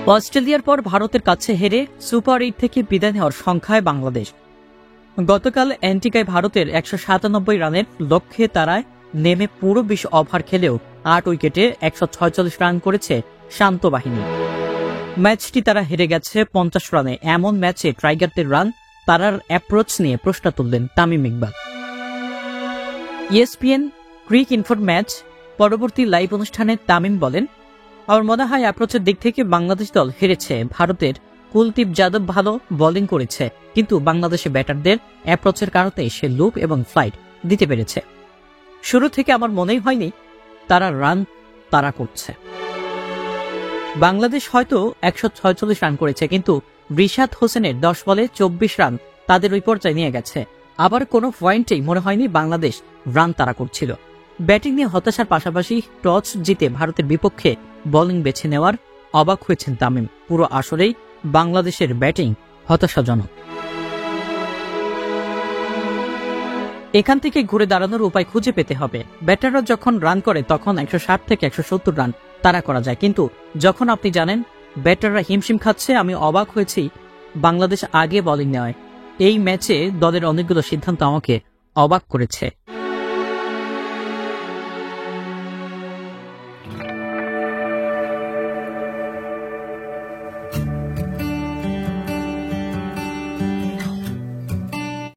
অস্ট্রেলিয়ার পর ভারতের কাছে হেরে সুপার 8 থেকে বিদায় নেওয়ার সংখ্যায় বাংলাদেশ। গতকাল অ্যান্টিগায় ভারতের 197 রানের লক্ষ্যে তারায় নেমে পুরো 20 ওভার খেলেও 8 উইকেটে 146 রান করেছে শান্ত বাহিনী। ম্যাচটি তারা হেরে গেছে 50 রানে। এমন ম্যাচে টাইগারদের রান তারার অ্যাপ্রোচ নিয়ে প্রশ্ন তুললেন তামিম ইকবাল। ESPN ক্রিক ইনফোর ম্যাচ পরবর্তী লাইভ অনুষ্ঠানে তামিম বলেন, আমার মনে হয় অ্যাপ্রোচের দিক থেকে বাংলাদেশ দল হেরেছে। ভারতের কুলদীপ যাদব ভালো বোলিং করেছে, কিন্তু বাংলাদেশের ব্যাটারদের অ্যাপ্রোচের কারণে সে লুপ এবং ফ্লাইট দিতে পেরেছে। শুরু থেকে আমার মনেই হয়নি তারা রান তারা করছে। বাংলাদেশ হয়তো 146 রান করেছে, কিন্তু রিশাদ হোসেনের 10 বলে 24 রান তাদের ওই পর্যায়ে নিয়ে গেছে। আবার কোনো পয়েন্টেই মনে হয়নি বাংলাদেশ রান তারা করছিল। ব্যাটিং নিয়ে হতাশার পাশাপাশি টস জিতে ভারতের বিপক্ষে বোলিং বেছে নেওয়ার অবাক হয়েছেন তামিম। পুরো আসরেই বাংলাদেশের ব্যাটিং হতাশাজনক। এখান থেকে ঘুরে দাঁড়ানোর উপায় খুঁজে পেতে হবে। ব্যাটাররা যখন রান করে তখন 160 থেকে 170 রান তারা করা যায়, কিন্তু যখন আপনি জানেন ব্যাটাররা হিমশিম খাচ্ছে, আমি অবাক হয়েছি বাংলাদেশ আগে বোলিং নেওয়ায়। এই ম্যাচে দলের অনেকগুলো সিদ্ধান্ত আমাকে অবাক করেছে।